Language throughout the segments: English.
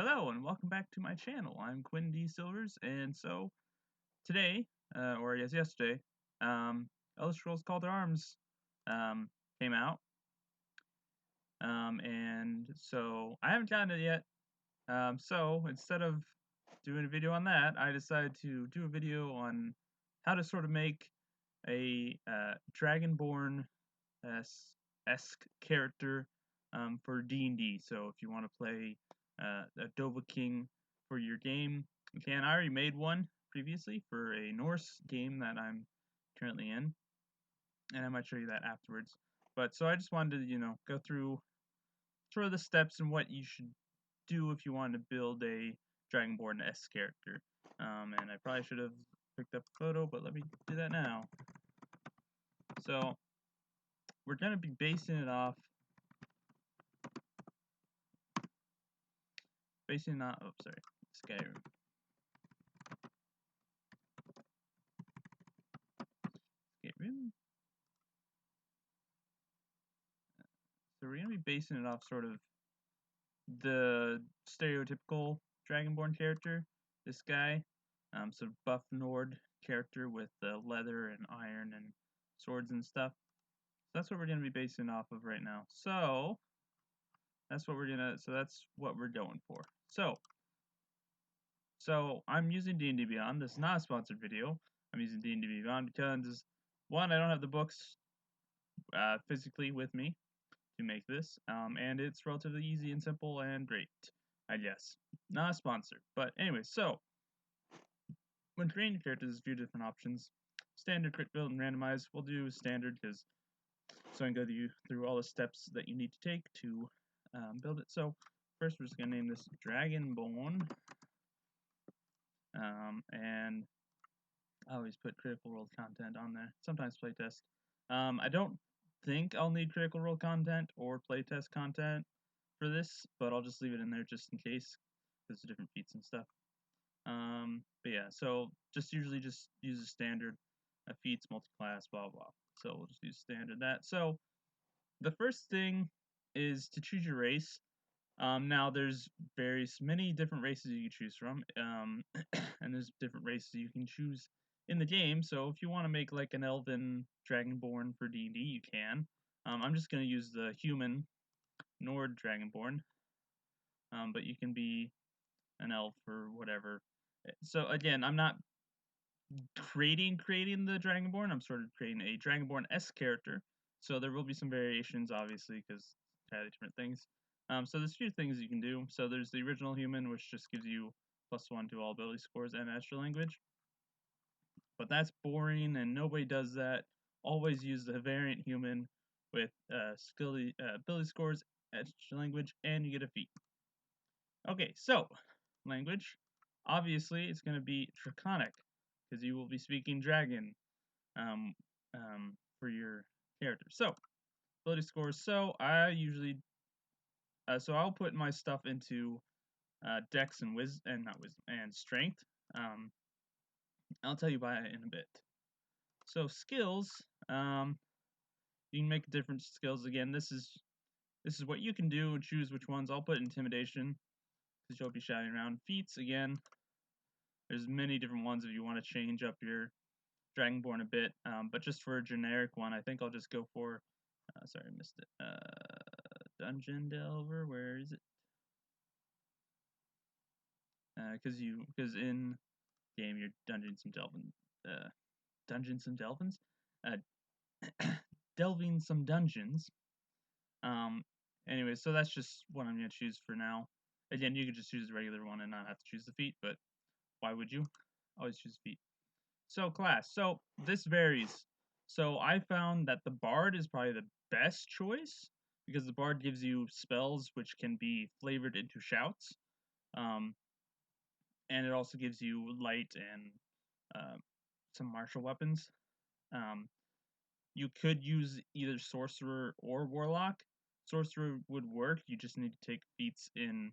Hello and welcome back to my channel. I'm Quinn D. Silvers, and so today, or I guess yesterday, Elder Scrolls Call to Arms came out, and so I haven't gotten it yet. So instead of doing a video on that, I decided to do a video on how to sort of make a dragonborn-esque character for D&D. So if you want to play a Dova King for your game, you can. I already made one previously for a Norse game that I'm currently in, and I might show you that afterwards. But so I just wanted to, go through sort of the steps and what you should do if you want to build a Dragonborn-esque character. And I probably should have picked up a photo, but let me do that now. So we're going to be basing it off Skyrim. Skyrim. So we're gonna be basing it off sort of the stereotypical Dragonborn character. This guy, sort of buff Nord character with leather and iron and swords and stuff. So that's what we're gonna be basing off of right now. So that's what we're going for. So I'm using D&D Beyond. This is not a sponsored video. I'm using D&D Beyond because one, I don't have the books physically with me to make this, and it's relatively easy and simple and great, I guess. Not a sponsor, but anyway, so when creating characters, there's a few different options. Standard, crit, build, and randomize. We'll do standard because so I can go through all the steps that you need to take to build it. So first, we're just gonna name this Dragonborn, and I always put Critical Role content on there. Sometimes playtest. I don't think I'll need Critical Role content or playtest content for this, but I'll just leave it in there just in case, because of different feats and stuff. But yeah, so usually just use a standard feats, multi-class, blah blah. So we'll just use standard that. So the first thing is to choose your race. Now there's many different races you can choose from, and there's different races you can choose in the game. So if you want to make like an elven dragonborn for D&D, you can. I'm just going to use the human Nord dragonborn, but you can be an elf or whatever. So again, I'm not creating the dragonborn. I'm sort of creating a dragonborn-esque character. So there will be some variations, obviously, because entirely different things. So there's a few things you can do. So there's the original human, which just gives you +1 to all ability scores and extra language. But that's boring, and nobody does that. Always use the variant human with ability scores, extra language, and you get a feat. Okay, so language. Obviously, it's going to be Draconic, because you will be speaking dragon for your character. So, ability scores. So, I usually I'll put my stuff into Dex and and Strength. I'll tell you about it in a bit. So skills, you can make different skills. Again, this is what you can do and choose which ones. I'll put Intimidation because you'll be shouting around. Feats, again, there's many different ones if you want to change up your Dragonborn a bit. But just for a generic one, I think I'll just go for. Sorry, I missed it. Dungeon Delver, where is it? Because in game you're Dungeons and Delvins, delving some dungeons. Anyway, so that's just what I'm gonna choose for now. Again, you could just choose the regular one and not have to choose the feat, but why would you? Always choose feat. So class. So this varies. So I found that the bard is probably the best choice because the bard gives you spells which can be flavored into shouts. And it also gives you light and some martial weapons. You could use either sorcerer or warlock. Sorcerer would work. You just need to take feats in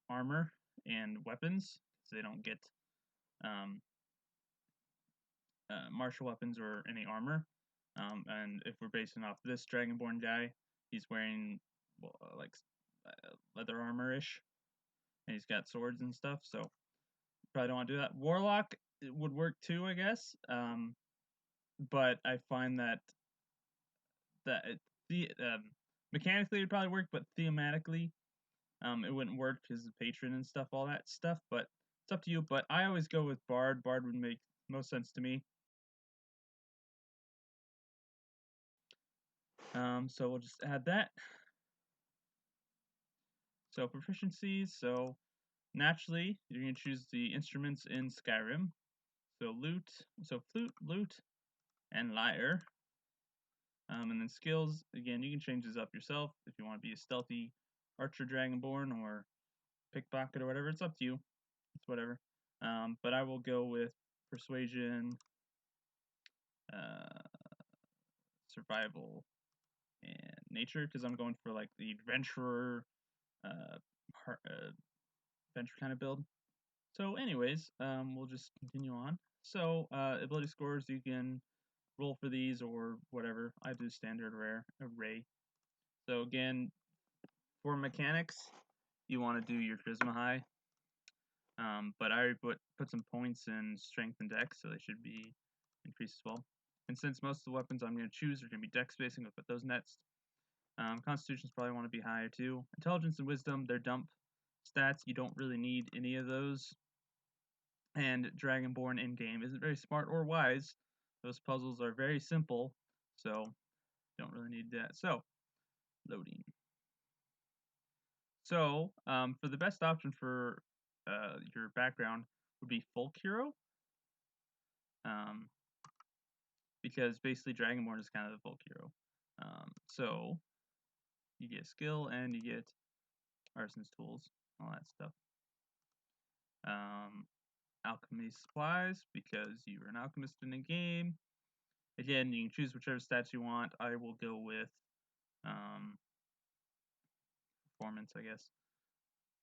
armor and weapons, so they don't get martial weapons or any armor. And if we're basing off this Dragonborn guy, he's wearing like leather armor-ish. and he's got swords and stuff, so probably don't want to do that. Warlock it would work too, I guess, but I find that mechanically it would probably work, but thematically it wouldn't work because of patron and stuff, all that stuff. But it's up to you. But I always go with bard. Bard would make most sense to me. So we'll just add that. So proficiencies. So naturally, you're going to choose the instruments in Skyrim. So flute, lute, and lyre. And then skills, again, you can change this up yourself if you want to be a stealthy archer dragonborn or pickpocket or whatever. It's up to you. It's whatever. But I will go with persuasion, uh, survival, and nature because I'm going for like the adventurer, uh, adventure kind of build. So, anyways, we'll just continue on. So, ability scores, you can roll for these or whatever. I do standard rare array. So again, for mechanics, you want to do your charisma high. But I already put some points in strength and dex, so they should be increased as well. And since most of the weapons I'm going to choose are going to be dex based, I'm going to put those next. Constitutions probably want to be higher too. Intelligence and wisdom, they're dump stats. You don't really need any of those. And Dragonborn in-game isn't very smart or wise. Those puzzles are very simple, so don't really need that. So, loading. So, for the best option for your background would be folk hero, because basically Dragonborn is kind of the folk hero. So you get skill and you get artisan's tools, all that stuff. Alchemy supplies because you're an alchemist in the game. Again, you can choose whichever stats you want. I will go with performance, I guess.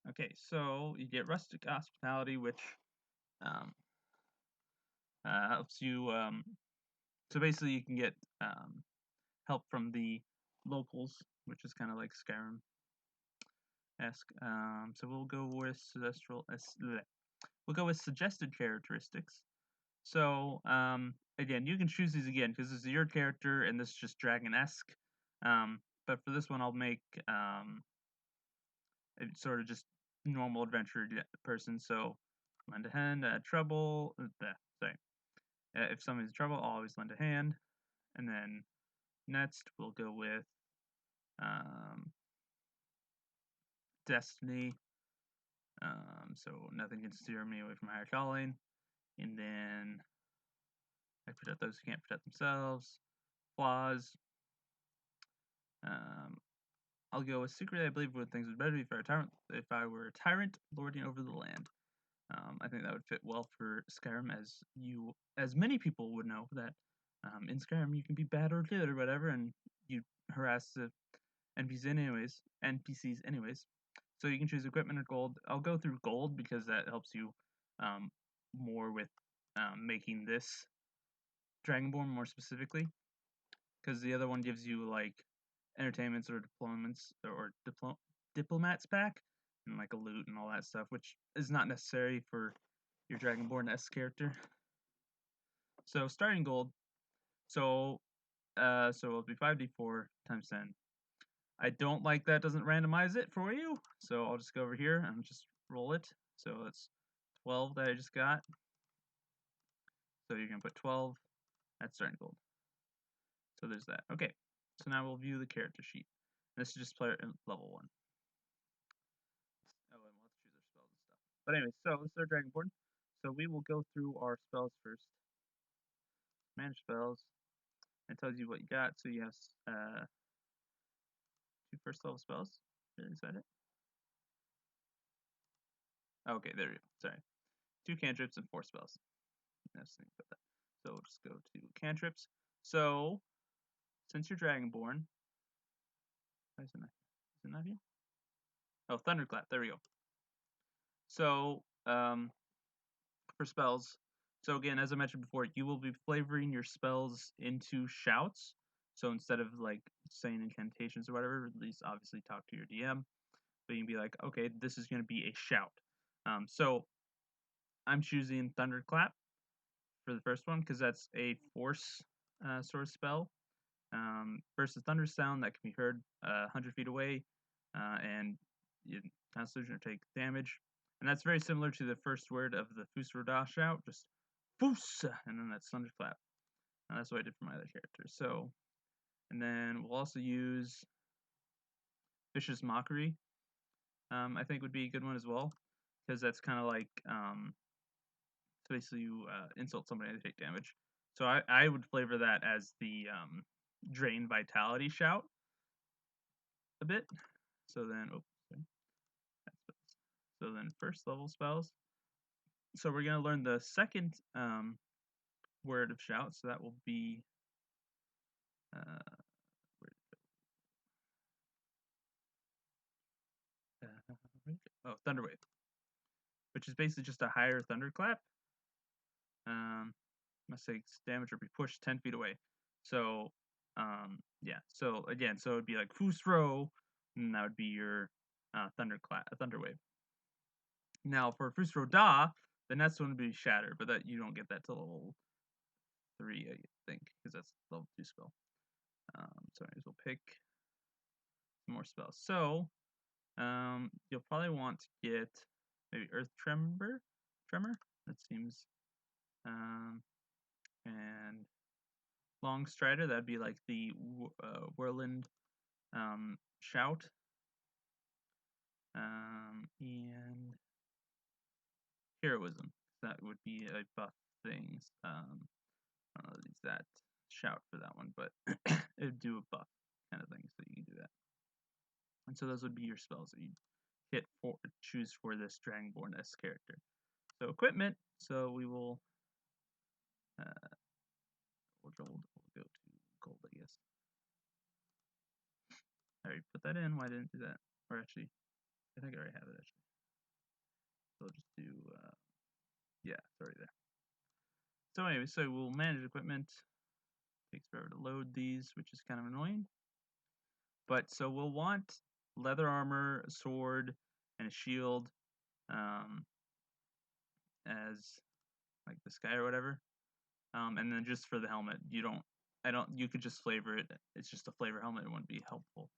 Okay, so you get rustic hospitality, which helps you. So basically, you can get help from the locals, which is kind of like Skyrim-esque. So we'll go with we'll go with suggested characteristics. So again, you can choose these again because this is your character and this is just dragon-esque. But for this one, I'll make sort of just normal adventure person. So lend a hand, trouble. Sorry, if somebody's in trouble, I'll always lend a hand. And then next, we'll go with destiny. So nothing can steer me away from higher calling. And then I protect those who can't protect themselves. Flaws. I'll go with secretly. I believe would things would better be if I were a tyrant lording over the land. I think that would fit well for Skyrim, as many people would know that in Skyrim you can be bad or good or whatever, and you harass the NPCs anyways. So you can choose equipment or gold. I'll go through gold because that helps you more with making this Dragonborn more specifically. Because the other one gives you like entertainments or diplomats pack and like a loot and all that stuff, which is not necessary for your Dragonborn-Esq character. So starting gold. So it'll be 5d4 times 10. I don't like that doesn't randomize it for you, so I'll just go over here and just roll it. So it's 12 that I just got. So you're going to put 12 at starting gold. So there's that. Okay, so now we'll view the character sheet. This is just player level 1. Oh, and we'll have to choose our spells and stuff. But anyway, so this is our Dragonborn. So we will go through our spells first. Manage spells. It tells you what you got. So you have 2 first level spells. Is that it? Okay, there we go. Sorry. 2 cantrips and 4 spells. Let's think about that. So we'll just go to cantrips. So since you're Dragonborn, why is it not here? Oh, Thunderclap. There we go. So for spells, so again, as I mentioned before, you will be flavoring your spells into shouts. So instead of like saying incantations or whatever, at least obviously talk to your DM. but you can be like, okay, this is going to be a shout. So I'm choosing Thunderclap for the first one because that's a force sort of spell. Versus Thunder Sound that can be heard 100 feet away, and you Constitution or take damage. And that's very similar to the first word of the Fusroda shout, just Fus, and then that's Thunderclap. And that's what I did for my other character. So, and then we'll also use Vicious Mockery. I think would be a good one as well, because that's kind of like basically you insult somebody and they take damage. So I would flavor that as the Drain Vitality shout a bit. So then, so then first level spells. So we're gonna learn the second word of shout. So that will be Thunderwave, which is basically just a higher thunderclap. Must say damage or be pushed 10 feet away. So yeah. So again, so it'd be like Fusro, and that would be your Thunderwave. Now for Fusro Da, the next one would be Shatter, but that you don't get that till level 3, I think, because that's level 2 spell. So anyways, we'll pick some more spells. So you'll probably want to get maybe Earth Tremor. That seems. And Long Strider, that'd be like the Whirlwind shout. And Heroism, that would be a buff things. I don't know, use that shout for that one, but it would do a buff kind of thing, so you can do that. And so those would be your spells that you choose for this dragonborn-Esq character. So equipment, so we will we'll go to gold, I guess. I already put that in. Why didn't I do that? Or actually, I think I already have it actually. So I'll just do yeah, it's already there. So anyway, so we'll manage equipment. Takes forever to load these, which is kind of annoying. But so we'll want leather armor, a sword, and a shield as like this guy or whatever. And then just for the helmet, you could just flavor it. It's just a flavor helmet. It wouldn't be helpful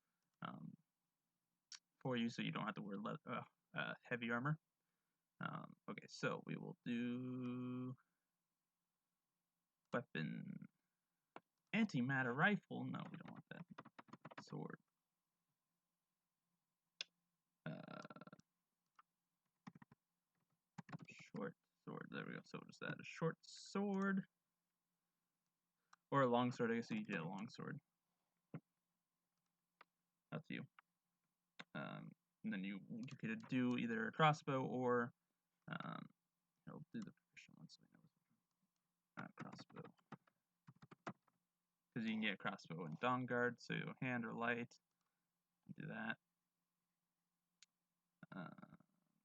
for you, so you don't have to wear heavy armor. Okay, so we will do weapon, antimatter rifle. No, we don't want that. Sword. Short sword. There we go. So we'll just add a short sword. Or a long sword, I guess you did a long sword. Up to you. And then you could do either a crossbow or I'll do the proficient one so we know crossbow. Because you can get crossbow and Dawnguard, so hand or light. Do that.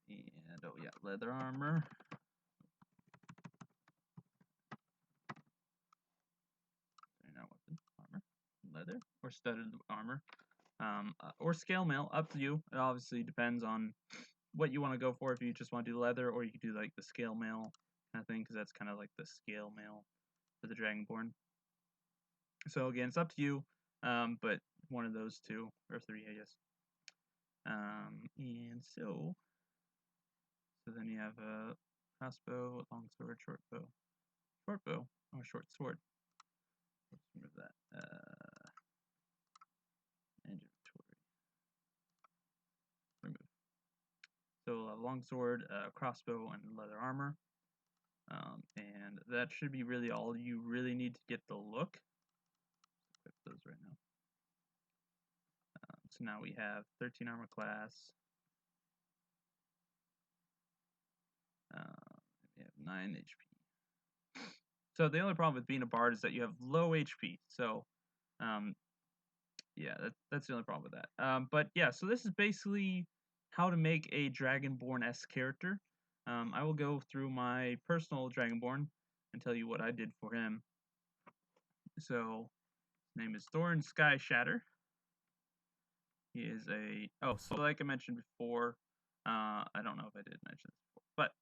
And oh yeah, leather armor. Now weapon, armor, leather, or studded armor. Or scale mail, up to you. It obviously depends on what you want to go for. If you just want to do leather, or you could do like the scale mail kind of thing, because that's kind of like the scale mail for the Dragonborn. So again, it's up to you, but one of those two, or three, I guess. And so then you have a crossbow, long sword, short bow, or short sword. Let's remove that. Inventory. Remove. So a long sword, crossbow, and leather armor. And that should be really all you really need to get the look. Equip those right now. So now we have 13 armor class. We have 9 HP. So the only problem with being a bard is that you have low HP. So yeah, that's the only problem with that. But yeah, so this is basically how to make a Dragonborn-Esq character. I will go through my personal Dragonborn and tell you what I did for him. So his name is Thorn Sky Shatter. He is a so like I mentioned before, I don't know if I did mention this before, but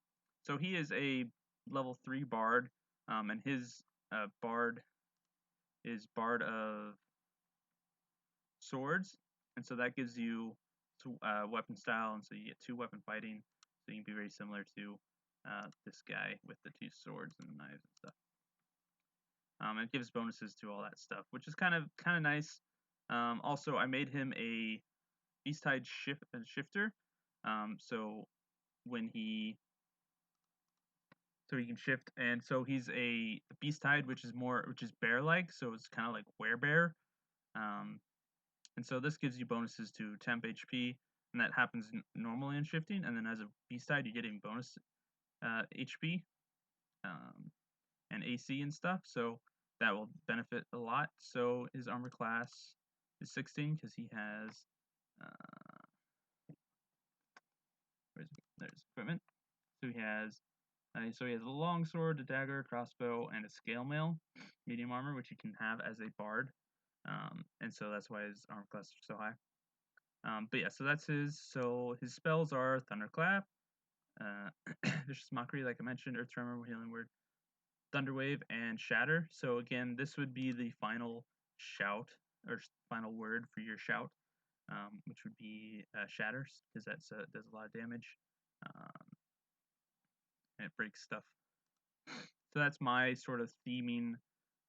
so he is a level 3 bard, and his bard is Bard of Swords, and so that gives you weapon style, and so you get 2 weapon fighting, so you can be very similar to this guy with the 2 swords and knives and stuff. It gives bonuses to all that stuff, which is kind of nice. Also, I made him a Beast-Tide shifter, so when he can shift, and so he's a Beast-Tide, which is bear-like, so it's kind of like werebear. And so this gives you bonuses to temp HP, and that happens normally in shifting, and then as a Beast-Tide, you're getting bonus HP and AC and stuff, so that will benefit a lot. So his armor class is 16 because he has there's equipment. So he has a long sword, a dagger, crossbow, and a scale mail, medium armor, which you can have as a bard, and so that's why his armor class is so high. But yeah, so that's his. So his spells are Thunderclap, Vicious Mockery, like I mentioned, Earth Tremor, Healing Word, Thunderwave, and Shatter. So again, this would be the final shout or final word for your shout, which would be Shatters, because that does a lot of damage, and it breaks stuff. So that's my sort of theming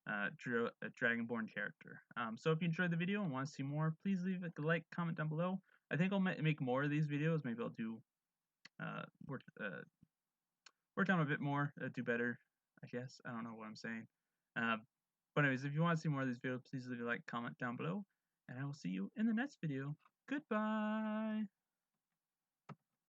Dragonborn character. So if you enjoyed the video and want to see more, please leave a like, comment down below. I think I'll make more of these videos. Maybe I'll do work on a bit more, do better, I guess. I don't know what I'm saying. But anyways, if you want to see more of these videos, please leave a like, comment down below, and I will see you in the next video. Goodbye!